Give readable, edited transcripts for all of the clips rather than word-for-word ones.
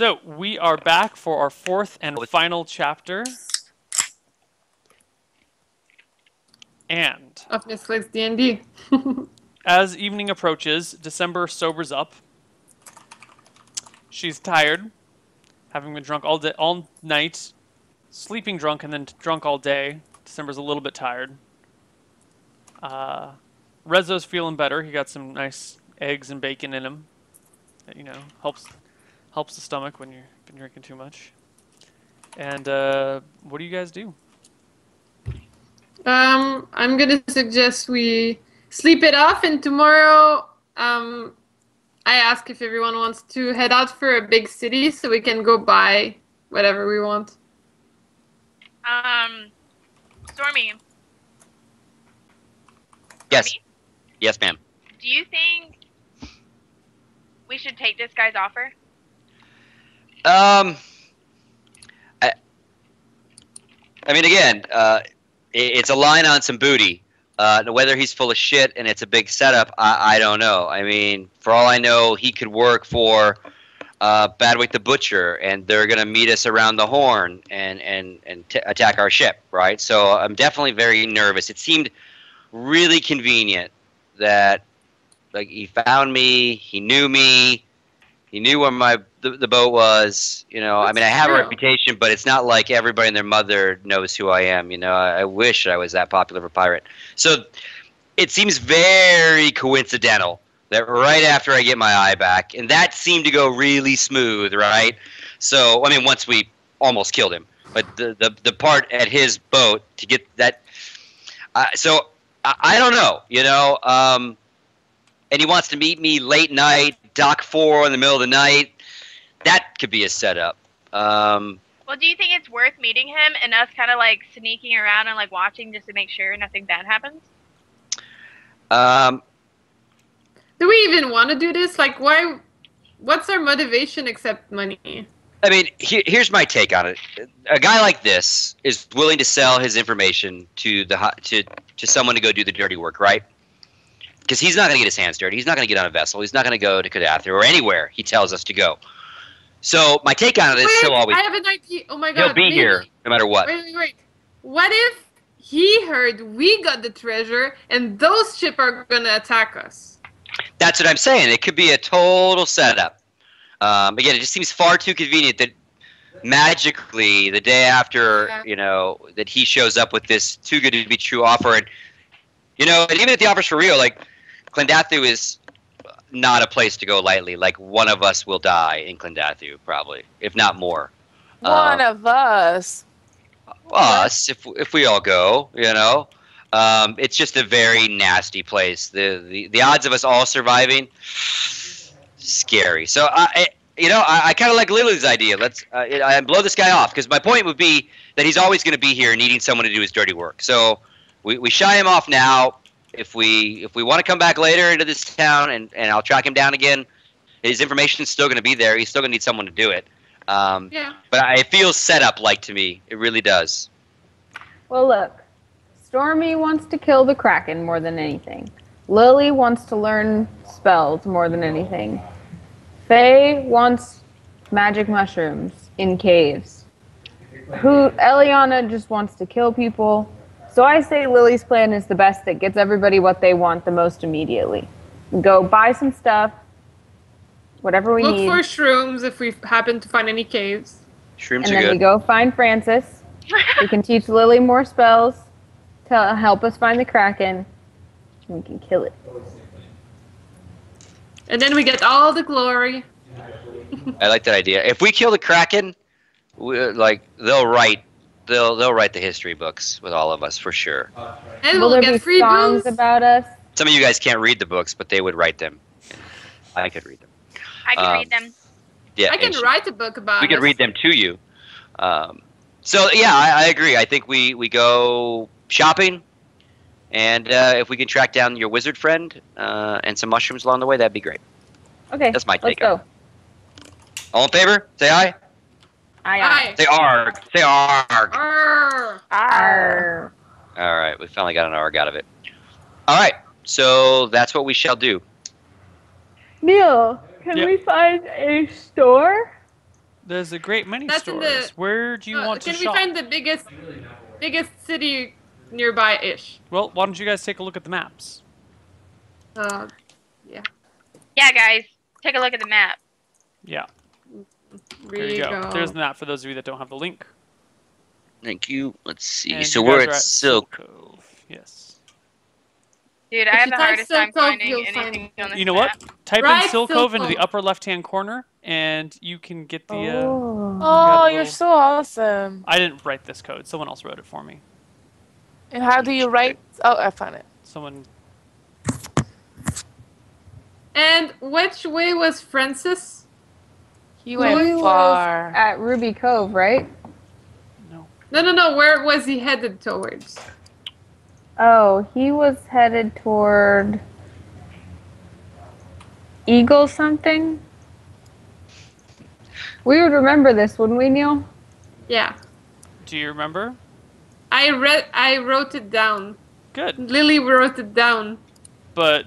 So we are back for our fourth and final chapter. And of Misscliks D&D. as evening approaches, December sobers up. She's tired, having been drunk all night, sleeping drunk, and then drunk all day. December's a little bit tired. Rezo's feeling better. He got some nice eggs and bacon in him. That, you know, helps the stomach when you've been drinking too much. And what do you guys do? I'm gonna suggest we sleep it off, and tomorrow, I ask if everyone wants to head out for a big city so we can go buy whatever we want. Stormy. Yes. Stormy? Yes, ma'am. Do you think we should take this guy's offer? I mean, again, it's a line on some booty. Whether he's full of shit and it's a big setup, I don't know. I mean, for all I know, he could work for Badwick the Butcher, and they're going to meet us around the Horn and attack our ship, right? So I'm definitely very nervous. It seemed really convenient that, like, he found me, he knew me, he knew where the boat was. You know, I mean, I have a reputation, but it's not like everybody and their mother knows who I am. You know, I wish I was that popular of a pirate. So it seems very coincidental that right after I get my eye back, and that seemed to go really smooth, right? So, I mean, once we almost killed him, but the part at his boat to get that, so I don't know, you know, and he wants to meet me late night, Dock 4 in the middle of the night. That could be a setup. Well, do you think it's worth meeting him and us kind of like sneaking around and like watching just to make sure nothing bad happens? Do we even want to do this? Like, why? What's our motivation except money? I mean, here's my take on it. A guy like this is willing to sell his information to someone to go do the dirty work, right? Because he's not going to get his hands dirty. He's not going to get on a vessel. He's not going to go to Kadathra or anywhere he tells us to go. So my take on it is he'll always... I have an idea. Oh my god. He'll be here no matter what. Wait. What if he heard we got the treasure and those ships are going to attack us? That's what I'm saying. It could be a total setup. Again, it just seems far too convenient that magically the day after, you know, that he shows up with this too good to be true offer. And, you know, and even if the offer's for real, like, Clendathu is not a place to go lightly. Like, one of us will die in Clendathu, probably, if not more. One of us. Us, if we all go, you know. It's just a very nasty place. The odds of us all surviving, scary. So I kind of like Lily's idea. Let's blow this guy off, because my point would be that he's always going to be here needing someone to do his dirty work. So we shy him off now. If we want to come back later into this town and I'll track him down again, his information's still going to be there. He's still going to need someone to do it. But it feels set up like to me. It really does. Well, look. Stormy wants to kill the Kraken more than anything. Lily wants to learn spells more than anything. Faye wants magic mushrooms in caves. Eliana just wants to kill people. So I say Lily's plan is the best that gets everybody what they want the most immediately. Go buy some stuff, whatever we need. Look for shrooms if we happen to find any caves. Shrooms are good. And then we go find Francis. We can teach Lily more spells to help us find the Kraken. And we can kill it. And then we get all the glory. I like that idea. If we kill the Kraken, they'll write the history books with all of us for sure. And we'll get free songs about us. Some of you guys can't read the books, but they would write them. I could read them. I can read them. Yeah, I can write a book about it. We could read them to you. So yeah, I agree. I think we go shopping, and if we can track down your wizard friend and some mushrooms along the way, that'd be great. Okay, that's my take on it. All in favor? Say aye. Aye. Say arg. Say arg. Arr. Arr. All right, we finally got an arg out of it. All right, so that's what we shall do. Neal, can we find a store? There's a great many That's in stores. the- Where do you want to Can we shop? find the biggest city nearby-ish? Well, why don't you guys take a look at the maps? Yeah. Yeah, guys, take a look at the map. Yeah, there you go. There's the map for those of you that don't have the link. Thank you. Let's see. And So you we're guys are at Silk. Cove. Yes. Dude, If I have you the type hardest Silk time Cove, finding you'll anything find it. on this You know map. what? Type Right, in Silk Cove into the Cove. upper left-hand corner, and you can get the. Oh. Oh, a you're little- so awesome. I didn't write this code. Someone else wrote it for me. And how do you write? Oh, I found it. Someone. And which way was Francis? He went He was far. at Oh. Ruby Cove, right? No. No. Where was he headed towards? Oh, he was headed toward Eagle something. We would remember this, wouldn't we, Neal? Yeah. Do you remember? I wrote it down. Good. Lily wrote it down. But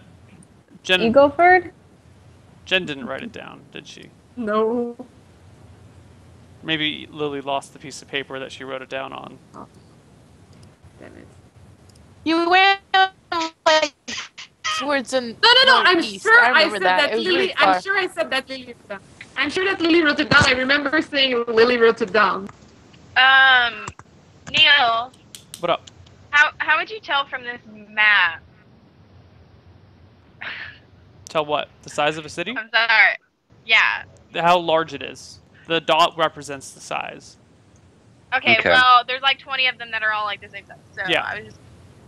Jen Eagleford? Jen didn't write it down, did she? No. Maybe Lily lost the piece of paper that she wrote it down on. Damn it. You went like towards the No. I'm northeast. sure I remember said that It was Lily. really far. I'm sure I said that Lily. I'm sure that Lily wrote it down. I remember saying Lily wrote it down. Neal, What up? how would you tell from this map? Tell what? The size of a city? I'm sorry. Yeah. How large it is. The dot represents the size. Okay, Okay. well, there's like 20 of them that are all like the same size. So Yeah. I was just...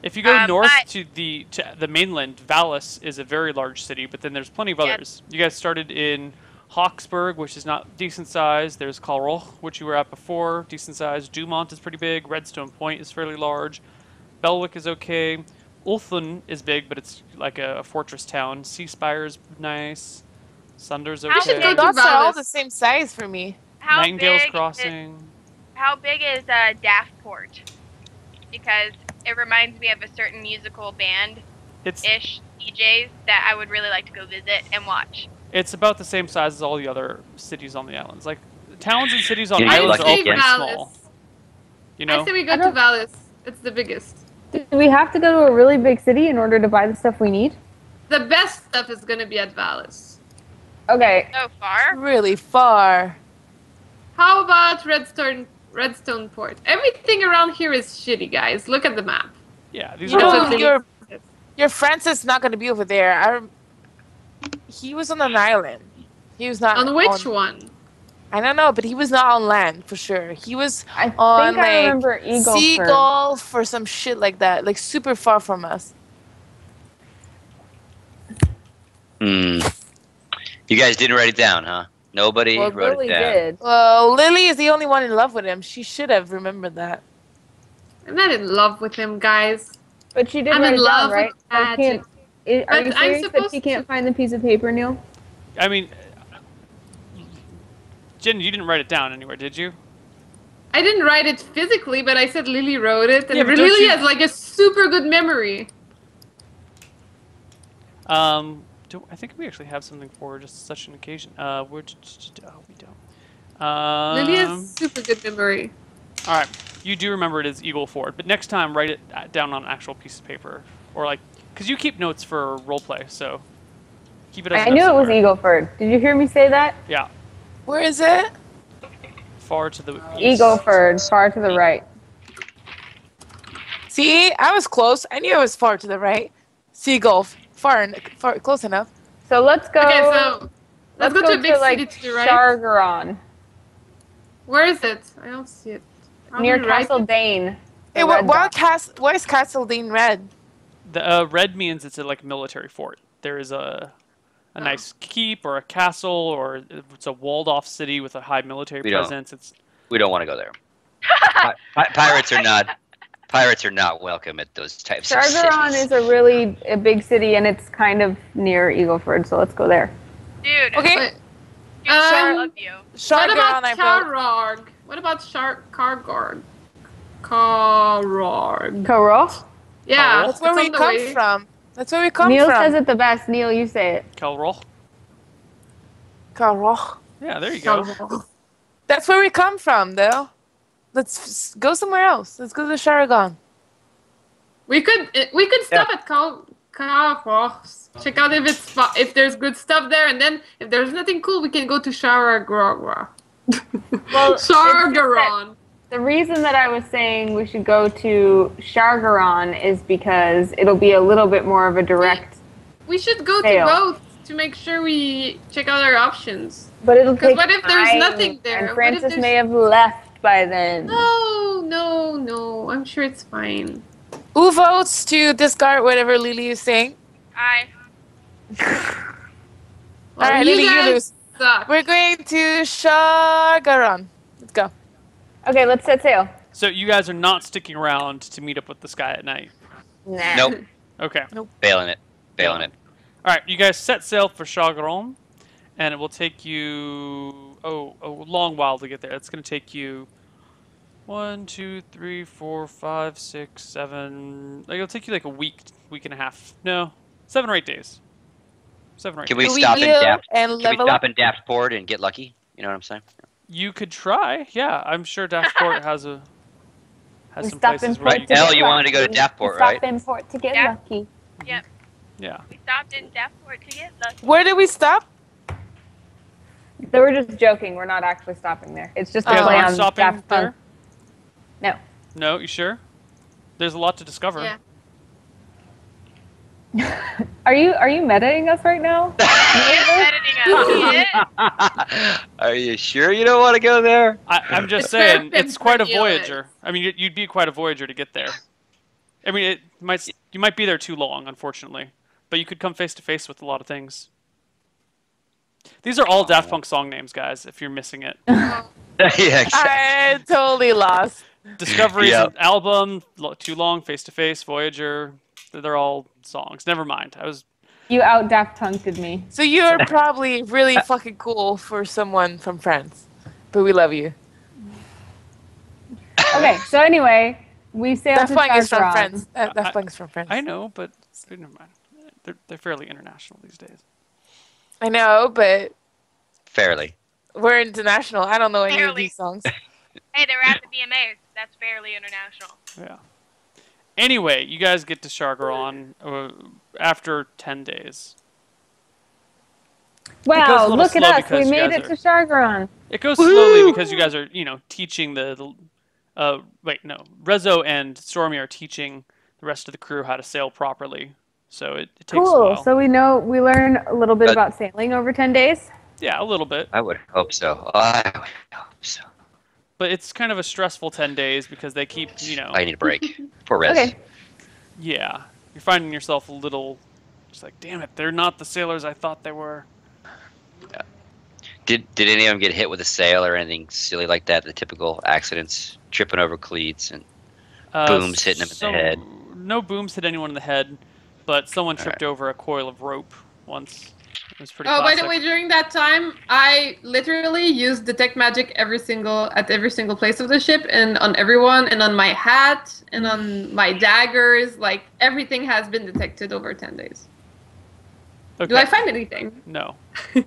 If you go north but- to the mainland, Vallis is a very large city, but then there's plenty of Yep. others. You guys started in Hawksburg, which is not decent size. There's Calroch, which you were at before, decent size. Dumont is pretty big. Redstone Point is fairly large. Belwick is okay. Ulthun is big, but it's like a fortress town. Sea Spire's nice. Sunder's How okay. should go to Dots are all Vallis. the same size for me. How Nightingale's big Crossing. How big is Daftport? Because it reminds me of a certain musical band-ish It's DJs that I would really like to go visit and watch. It's about the same size as all the other cities on the islands. Like, towns and cities on Getting islands are all lucky pretty again. small. You know? I say we I go to don't- Vallis. It's the biggest. Do we have to go to a really big city in order to buy the stuff we need? The best stuff is gonna be at Vallis. Okay. So far, Really far. How about Redstone Port? Everything around here is shitty, guys. Look at the map. Yeah, these You are all Oh. know, your Francis not gonna be over there. He was on an island. He was not On which one? I don't know, but he was not on land for sure. He was I on think I like remember Eagleford. Seagulf or some shit like that, like super far from us. Hmm. You guys didn't write it down, huh? Nobody Well, wrote Lily it down. did. Well, Lily is the only one in love with him. She should have remembered that. I'm not in love with him, guys. But she did I'm write in it love down, right? with I magic. can't. Are But you I'm serious that supposed she to- can't find the piece of paper, Neal? I mean, Jen, you didn't write it down anywhere, did you? I didn't write it physically, but I said Lily wrote it, and Yeah, but don't Lily you- has like a super good memory. I think we actually have something for just such an occasion. We don't. Lily has super good memory. All right, you do remember it as Eagle Ford, but next time write it down on an actual piece of paper, or like, because you keep notes for roleplay, so keep it as a I note knew it was somewhere. Eagleford. Did you hear me say that? Yeah, Where is it? far to the east. Eagleford, far to the right. See, I was close. I knew it was far to the right. Seagulf, far, close enough. So let's go. Okay, so let's go to a big like city to the right. Shargaron, Where is it? I don't see it. How near do you write Castle it? Dane. Hey, The red dot. why is Castle Dean red? The red means it's a like military fort. There is a nice keep or a castle, or it's a walled-off city with a high military We don't. presence. We don't want to go there. Pirates are not welcome at those types of Shargaron cities. is a big city, and it's kind of near Eagleford. So let's go there. dude. Okay, But- Dude, I Um, love you. What Shargaron, about I wrote. Chararg? What about Cargord? Cararg. Karoch? Yeah, That's where it's we on the come way. from. That's where we come Neal from. says it the best. Neal, you say it. Kelroch. Karoch. Yeah, there you go. Cararg. That's where we come from, though. Let's go somewhere else. Let's go to Sharagon. We could stop at Carros. Check out if there's good stuff there, and then if there's nothing cool, we can go to Sharagra. Well, Shargaron. the reason that I was saying we should go to Shargaron is because it'll be a little bit more of a direct. We should go Fail. to both to make sure we check out our options. But it'll take what if there's time, nothing there? And What if Francis there's- may have left by then. No. I'm sure it's fine. Who votes to discard whatever Lily is saying? I. All right, you Lily, you guys lose. suck. We're going to Shargaron. Let's go. Okay, let's set sail. So you guys are not sticking around to meet up with this guy at night. Nah. Nope. Okay. Failing it. Failing it. All right, you guys set sail for Chagron, and it will take you a long while to get there. It's going to take you 1, 2, 3, 4, 5, 6, 7. Like it'll take you like a week and a half. No, 7 or 8 days. 7 or 8. Can we Do we stop in heal Daft? and Can we level stop up? in Daftport and get lucky? You know what I'm saying? You could try. Yeah, I'm sure Daftport has We some stop in places Port where to you get Hell, you wanted to go to lucky. Daftport, We right? Stop in Port to get Yeah. lucky. Yep. Yeah. We stopped in Deathport to get lucky. Where did we stop? So we're just joking. We're not actually stopping there. It's just a You guys play aren't on stopping Daft there? Punk. No. No, you sure? There's a lot to discover. Yeah. Are you metaing us right now? Editing us. Are you sure you don't want to go there? I'm just saying, Perfect it's quite a for you. voyager. I mean, you'd be quite a voyager to get there. I mean, you might be there too long, unfortunately. But you could come face to face with a lot of things. These are all Daft Punk song names, guys, if you're missing it. Yeah, exactly. I totally lost. Discovery's Yep. an album, Too Long, Face to Face, Voyager. They're all songs. Never mind. You out Daft Punked me. So you're probably really fucking cool for someone from France, but we love you. Okay, so anyway, we sailed Daft to Punk is from Shargaron. France. Daft Punk is from France. I know, but never mind. They're fairly international these days. I know, but Fairly. we're international. I don't know any of Barely. these songs. Hey, they were at the VMAs. That's fairly international. Yeah. Anyway, you guys get to Shargaron after 10 days. goes a Wow, little look at slow us. because We you made guys it are- to Shargaron. It goes slowly because you guys are, teaching Rezo and Stormy are teaching the rest of the crew how to sail properly. So it takes a Cool. while. So we learn a little bit But- about sailing over 10 days. Yeah, a little bit. I would hope so. I would hope so. But it's kind of a stressful 10 days because they keep, I need a break. Poor Rez. Okay. yeah. You're finding yourself a little, just like, damn it, they're not the sailors I thought they were. Did any of them get hit with a sail or anything silly like that? The typical accidents, tripping over cleats and booms hitting them in the head. No booms hit anyone in the head, but someone tripped over a coil of rope once. It was pretty Oh, by classic. the way, during that time, I literally used detect magic at every single place of the ship, and on everyone, and on my hat, and on my daggers. Like everything has been detected over 10 days. Okay. Do I find anything? No. Detect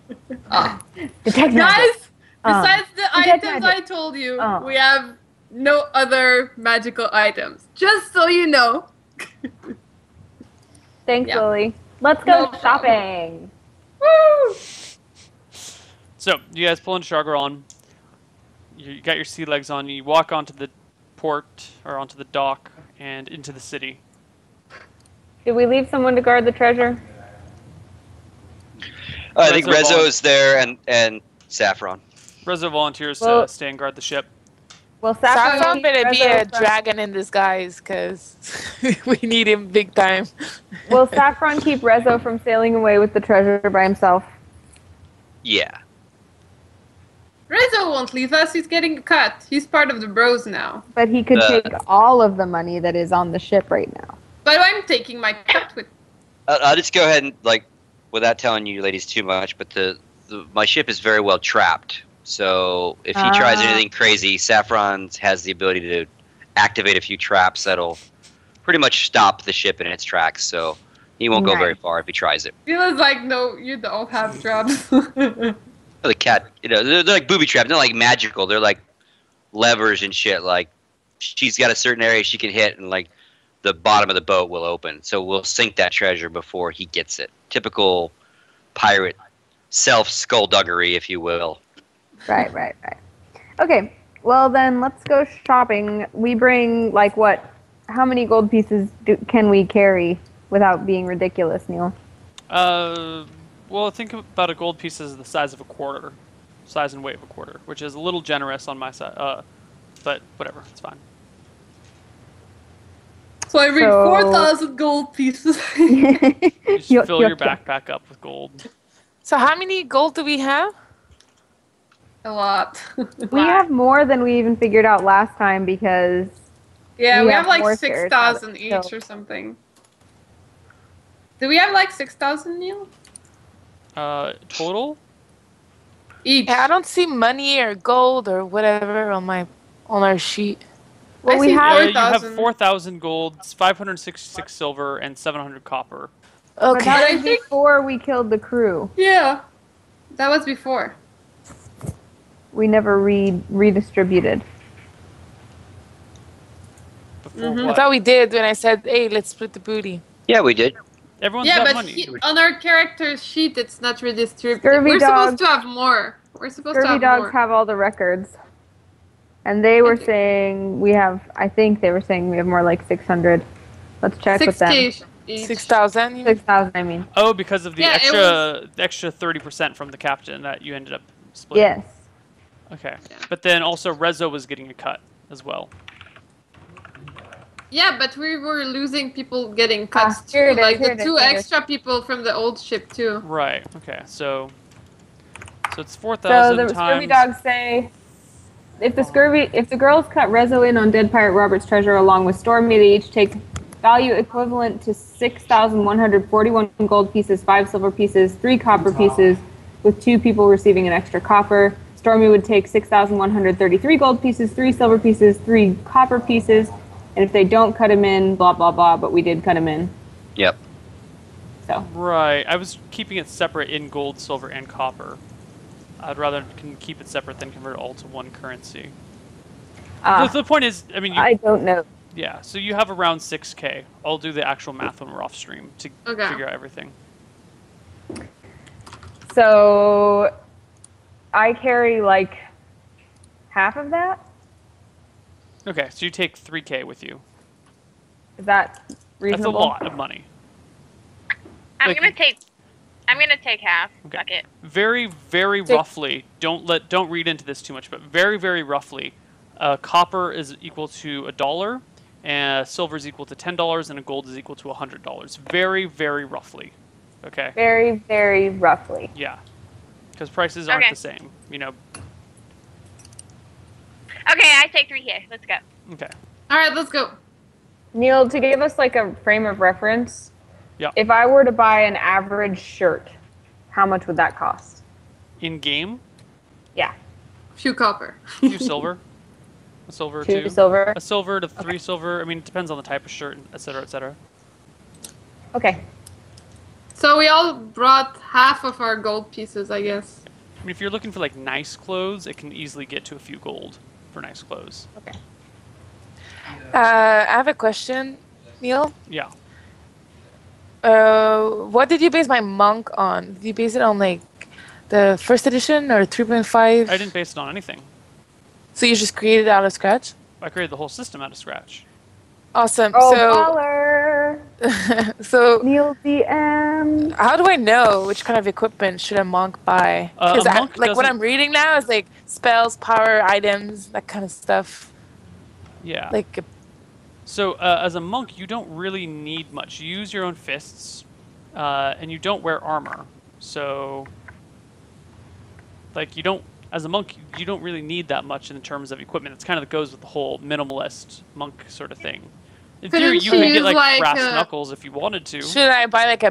magic. Guys, besides the detect items magic. I told you, Oh. we have no other magical items. Just so you know. Thanks, Yeah. Lily. Let's No go problem. shopping. Woo! So, you guys pull in Shargaron. You got your sea legs on. You walk onto the port, or onto the dock, and into the city. Did we leave someone to guard the treasure? I think Rezo Rezo's there and Saffron. Rezo volunteers Well- to stay and guard the ship. Well, Saffron better be a Rezo- dragon in disguise, because we need him big time. Will Saffron keep Rezo from sailing away with the treasure by himself? Yeah. Rezo won't leave us. He's getting a cut. He's part of the bros now. But he could Uh. take all of the money that is on the ship right now. But I'm taking my cut with. I'll just go ahead and, without telling you ladies too much, but my ship is very well trapped. So if he tries Ah. anything crazy, Saffron has the ability to activate a few traps that'll pretty much stop the ship in its tracks. So he won't go very Nice. far if he tries it. Feels like no, you don't have traps. The cat, they're like booby traps. They're like magical. They're like levers and shit. Like she's got a certain area she can hit, and like the bottom of the boat will open. So we'll sink that treasure before he gets it. Typical pirate self-skullduggery, if you will. Right. Okay, well then let's go shopping. We bring like what? How many gold pieces can we carry without being ridiculous, Neal? Well, think about a gold piece as the size of a quarter, size and weight of a quarter, which is a little generous on my side. But whatever, it's fine. So I bring 4,000 gold pieces. You just fill your backpack up with gold. So how many gold do we have? A lot. We have more than we even figured out last time because Yeah, we have more like shares now that 6,000 we each killed. or something. Do we have like 6,000, Neal? Total? Each. Yeah, I don't see money or gold or whatever on our sheet. Well, I we see have. You have 4,000. 4,000 gold, 566 silver, and 700 copper. But Okay. that I was think- before we killed the crew. Yeah. That was before. We never redistributed. Before Mhm. I what? thought we did when I said, "Hey, let's split the booty." Yeah, we did. Everyone's Yeah, got but money. on our character sheet, it's not redistributed. Scurvy We're dog. supposed to have more. We're supposed to Scurvy have dogs more. have all the records. And they were Okay. saying we have, I think they were saying we have more like 600. Let's check with them. 6K each. 6,000. 6,000, I mean. Oh, because of the Yeah, it extra 30% from the captain that you ended up splitting. Yes. Okay. Yeah. But then also Rezo was getting a cut as well. Yeah, but we were losing people getting cuts too. here it is, Like here the it is, two here it is. extra people from the old ship too. Right. Okay. So it's So 4,000 the scurvy times. dogs say if the girls cut Rezo in on Dead Pirate Robert's treasure along with Stormy, they each take value equivalent to 6,141 gold pieces, 5 silver pieces, 3 copper pieces, with 2 people receiving an extra copper. Stormy would take 6,133 gold pieces, 3 silver pieces, 3 copper pieces, and if they don't cut him in, blah blah blah. But we did cut him in, Yep. so. Right. I was keeping it separate in gold, silver, and copper. I'd rather keep it separate than convert it all to one currency. The point is, I mean, I don't know. yeah. So you have around 6K. I'll do the actual math when we're off stream to Okay. figure out everything. So I carry like half of that. Okay. So you take 3K with you. Is that That's a reasonable? lot of money. I'm Like- gonna take half. Okay. Fuck it. Very, very Take- roughly. Don't read into this too much, but very, very roughly, copper is equal to $1, and silver is equal to $10, and a gold is equal to $100. Very, very roughly. Okay. Very, very roughly. Yeah. Because prices aren't Okay. the same. You know. Okay, I take 3K. Let's go. Okay. All right, let's go. Neal, to give us like a frame of reference, Yeah. if I were to buy an average shirt, how much would that cost? In game, Yeah, Few copper. 2 silver. A silver, 2 2. silver. A silver to 3 silver. I mean, it depends on the type of shirt, et cetera, et cetera. Okay. So we all brought half of our gold pieces, I guess. I mean, if you're looking for like nice clothes, it can easily get to a few gold for nice clothes. I have a question, Neal. Yeah. What did you base my monk on? Did you base it on like the first edition or 3.5? I didn't base it on anything. So you just created it out of scratch? I created the whole system out of scratch. Awesome. Oh, So, baller! so Neal DM. how do I know which kind of equipment should a monk buy? A Because monk like what doesn't- I'm reading now is like spells, power items, that kind of stuff. Yeah. Like So as a monk, you don't really need much. You use your own fists, and you don't wear armor. So, like, you don't, as a monk, you don't really need that much in terms of equipment. It's kind of goes with the whole minimalist monk sort of thing. In Couldn't theory, you you could get use, like like, brass a- knuckles if you wanted to. should I buy like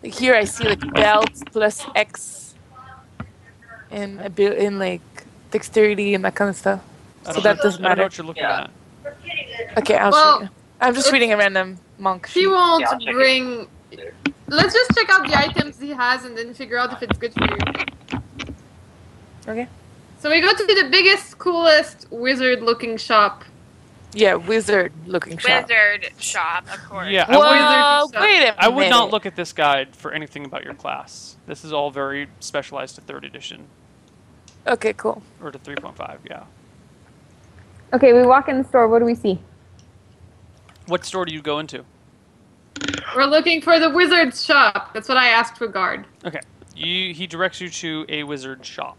here I see like belt plus X in like dexterity and that kind of stuff. I So don't that know- doesn't I don't know matter. what you're looking at. Okay, I'll Well, show you. I'm just it's- reading a random monk He sheet. won't Yeah, I'll check it. bring. Let's just check out the items he has and then figure out if it's good for you. Okay. So we go to the biggest, coolest wizard-looking shop. Yeah, wizard-looking shop. Wizard shop, of course. Yeah, Well, wait a minute. I would not look at this guide for anything about your class. This is all very specialized to 3rd edition. Okay, cool. Or to 3.5, yeah. Okay, we walk in the store. What do we see? What store do you go into? We're looking for the wizard's shop. That's what I asked for guard. Okay. He directs you to a wizard shop.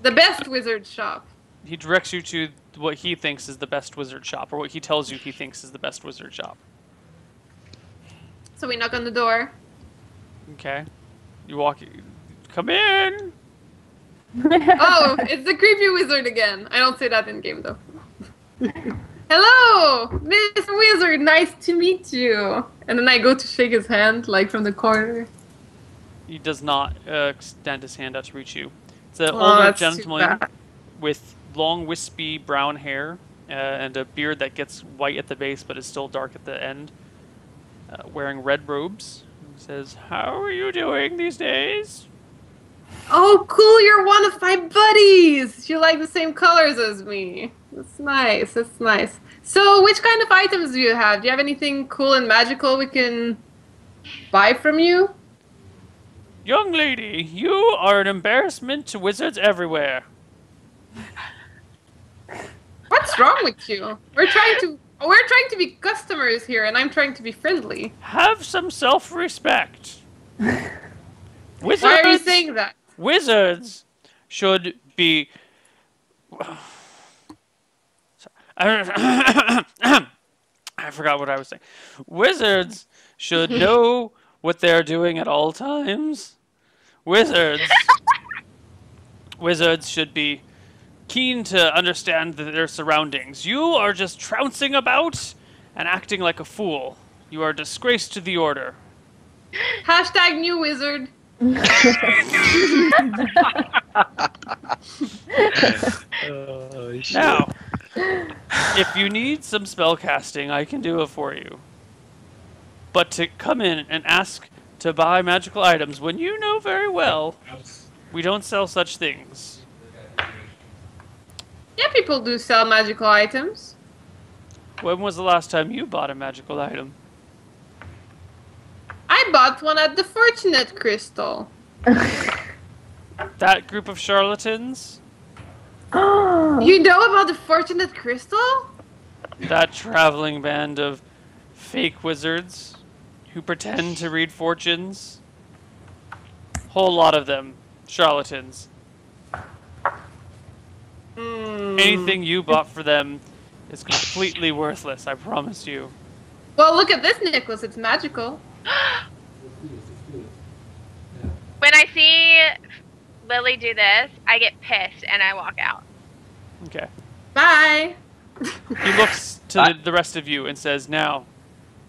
The best wizard shop. He directs you to what he thinks is the best wizard shop, or what he tells you he thinks is the best wizard shop. So we knock on the door. Okay. You walk... Come in! Oh, it's the creepy wizard again. I don't say that in game though. Hello, Mr. Wizard. Nice to meet you. And then I go to shake his hand, like from the corner. He does not extend his hand out to reach you. It's an Oh, older that's too gentleman bad. with long, wispy brown hair and a beard that gets white at the base but is still dark at the end. Wearing red robes. He says, "How are you doing these days?" Oh, cool. You're one of my buddies. You like the same colors as me. That's nice. That's nice. So, which kind of items do you have? Do you have anything cool and magical we can buy from you? Young lady, you are an embarrassment to wizards everywhere. What's wrong with you? We're trying to be customers here, and I'm trying to be friendly. Have some self-respect. Wizards, Why are you saying that? Wizards should be... I forgot what I was saying. Wizards should know what they're doing at all times. Wizards should be keen to understand their surroundings. You are just trouncing about and acting like a fool. You are a disgrace to the order. Hashtag new wizard. Now, if you need some spell casting, I can do it for you. But to come in and ask to buy magical items when you know very well we don't sell such things. Yeah, people do sell magical items. When was the last time you bought a magical item? I bought one at the Fortunate Crystal. That group of charlatans? You know about the Fortunate Crystal? That traveling band of fake wizards who pretend to read fortunes? Whole lot of them. Charlatans. Anything you bought for them is completely worthless, I promise you. Well, look at this necklace. It's magical. When I see Lily do this, I get pissed and I walk out. Okay. Bye. He looks to the rest of you and says, "Now,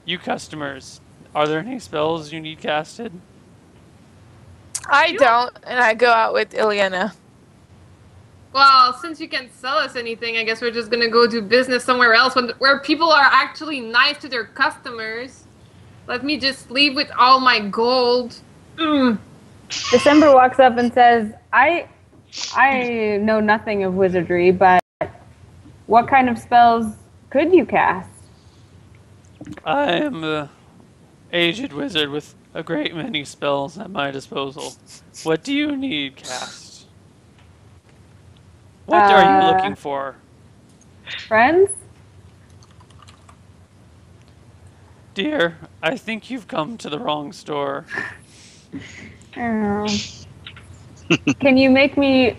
you customers, are there any spells you need casted?" I don't, and I go out with Ileana. Well, since you can't sell us anything, I guess we're just gonna go do business somewhere else where people are actually nice to their customers. Let me just leave with all my gold. December walks up and says, I know nothing of wizardry, but what kind of spells could you cast? I am an aged wizard with a great many spells at my disposal. What do you need cast? What are you looking for? Friends? Dear, I think you've come to the wrong store. Oh. Can you make me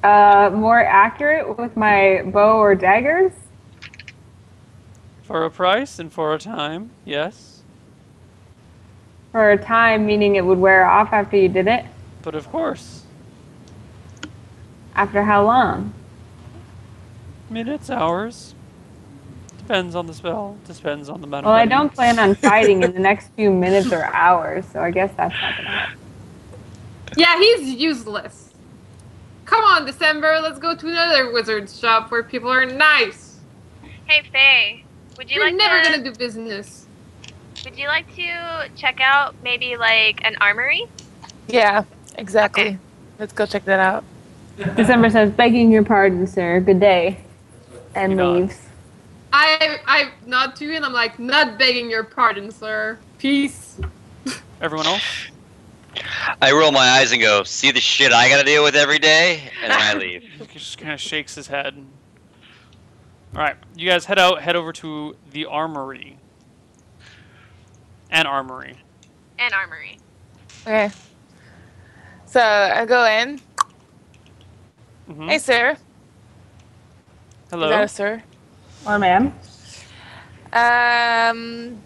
more accurate with my bow or daggers? For a price and for a time, yes. For a time, meaning it would wear off after you did it? But of course. After how long? Minutes, hours. Depends on the spell. Depends on the amount of Well, I money. don't plan on fighting in the next few minutes or hours, so I guess that's not gonna happen. Yeah, he's useless. Come on, December. Let's go to another wizard's shop where people are nice. Hey Faye, would you You're like never to gonna do business. would you like to check out maybe like an armory? Yeah, exactly. Okay. Let's go check that out. December says, begging your pardon, sir. Good day. And He nods. leaves. I nod to you and I'm like, not begging your pardon, sir. Peace. Everyone else? I roll my eyes and go, see the shit I gotta deal with every day? And then I leave. He just kind of shakes his head. Alright, you guys head over to the armory. And armory. And armory. Okay. So I go in. Mhm. Hey, sir. Hello. Is that a sir? Or ma'am. I'm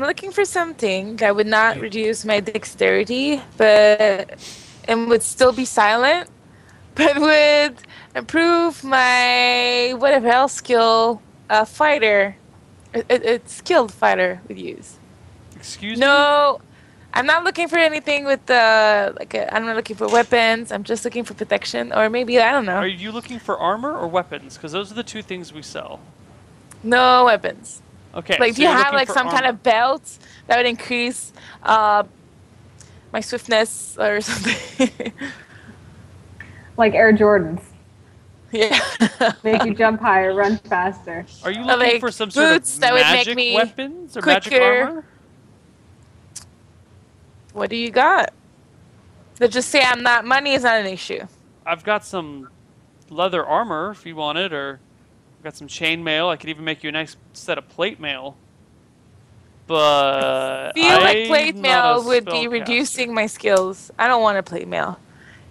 looking for something that would not reduce my dexterity, but and would still be silent, but would improve my whatever else skill fighter. It's skilled fighter would use. Excuse me? No, I'm not looking for anything with I'm not looking for weapons. I'm just looking for protection, or maybe I don't know. Are you looking for armor or weapons? Because those are the two things we sell. No weapons. Okay. Like, so do you you're have looking like for some kind armor. of belt that would increase my swiftness or something? Like Air Jordans. Yeah. Make you jump higher, run faster. Are you looking like for some sort of boots that would make magic me weapons or magic quicker. armor? What do you got? Let's just say money is not an issue. I've got some leather armor if you want it, or I've got some chainmail. I could even make you a nice set of plate mail. But Feel like I'm plate not mail a would be spellcaster. reducing my skills. I don't want a plate mail.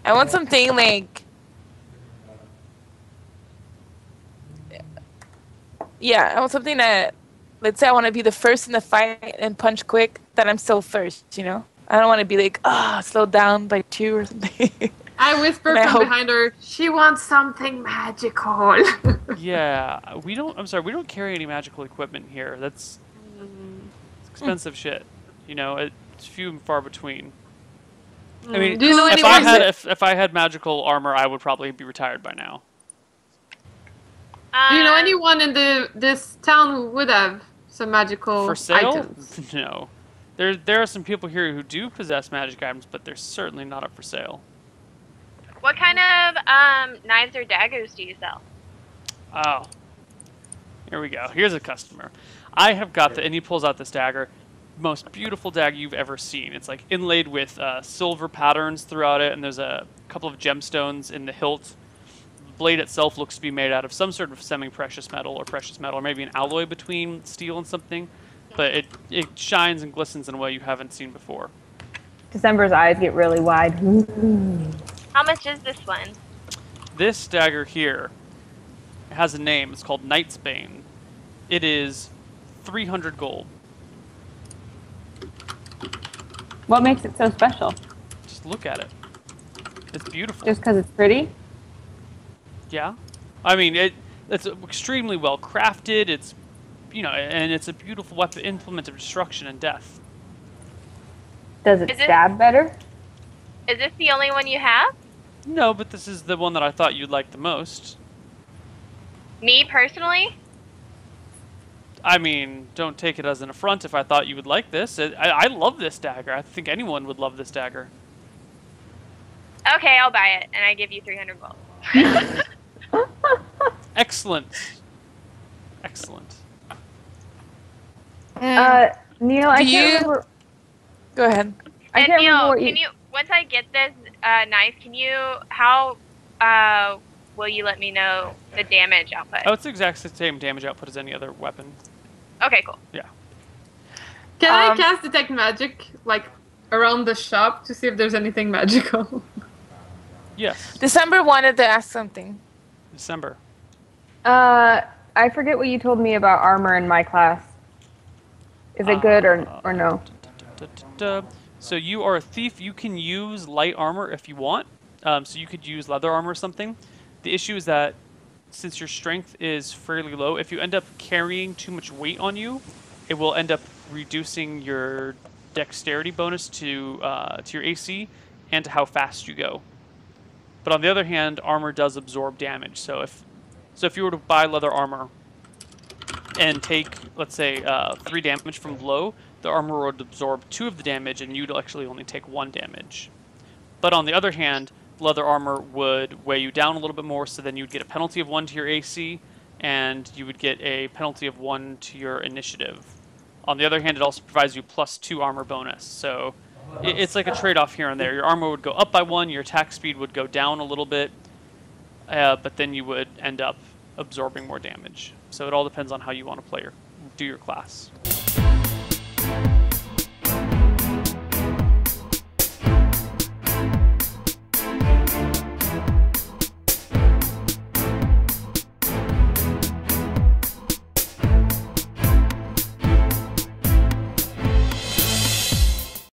I want something like, yeah, I want something that, let's say I want to be the first in the fight and punch quick, that I'm still first, you know? I don't want to be like, slowed down by 2 or something. I whisper And I from hope- behind her, she wants something magical. Yeah, we don't. I'm sorry, we don't carry any magical equipment here. That's it's expensive shit. You know, it's few and far between. I mean, Do you know if anyone? if I had magical armor, I would probably be retired by now. Do you know anyone in this town who would have some magical For sale? items? No. There are some people here who do possess magic items, but they're certainly not up for sale. What kind of knives or daggers do you sell? Oh. Here we go. Here's a customer. I have got and he pulls out this dagger. Most beautiful dagger you've ever seen. It's like inlaid with silver patterns throughout it, and there's a couple of gemstones in the hilt. The blade itself looks to be made out of some sort of semi-precious metal or maybe an alloy between steel and something. But it shines and glistens in a way you haven't seen before. December's eyes get really wide. How much is this one? This dagger here has a name. It's called Knight's Bane. It is 300 gold. What makes it so special? Just look at it. It's beautiful. Just because it's pretty? Yeah. I mean, it's extremely well crafted. It's, and it's a beautiful weapon, implement of destruction and death. Does it Is it- stab better? Is this the only one you have? No, but this is the one that I thought you'd like the most. Me personally? I mean, don't take it as an affront if I thought you would like this. I love this dagger. I think anyone would love this dagger. Okay, I'll buy it, and I give you 300 gold. Excellent. Excellent. Neal, I Do can't you- remember. Go ahead. I And can't remember Neal, what can you, once I get this knife, how will you let me know the damage output? Oh, it's the exact same damage output as any other weapon. Okay, cool. Can I Um, cast detect magic like around the shop to see if there's anything magical? Yes. December wanted to ask something. December. I forget what you told me about armor in my class. Is it good or no? So you are a thief. You can use light armor if you want. So you could use leather armor or something. The issue is that since your strength is fairly low, if you end up carrying too much weight on you, it will end up reducing your dexterity bonus to your AC and to how fast you go. But on the other hand, armor does absorb damage. So if you were to buy leather armor and take, let's say, 3 damage from blow, the armor would absorb 2 of the damage, and you'd actually only take 1 damage. But on the other hand, leather armor would weigh you down a little bit more, so then you'd get a penalty of 1 to your AC, and you would get a penalty of 1 to your initiative. On the other hand, it also provides you +2 armor bonus, so it's like a trade-off here and there. Your armor would go up by 1, your attack speed would go down a little bit, but then you would end up absorbing more damage. So it all depends on how you want to do your class.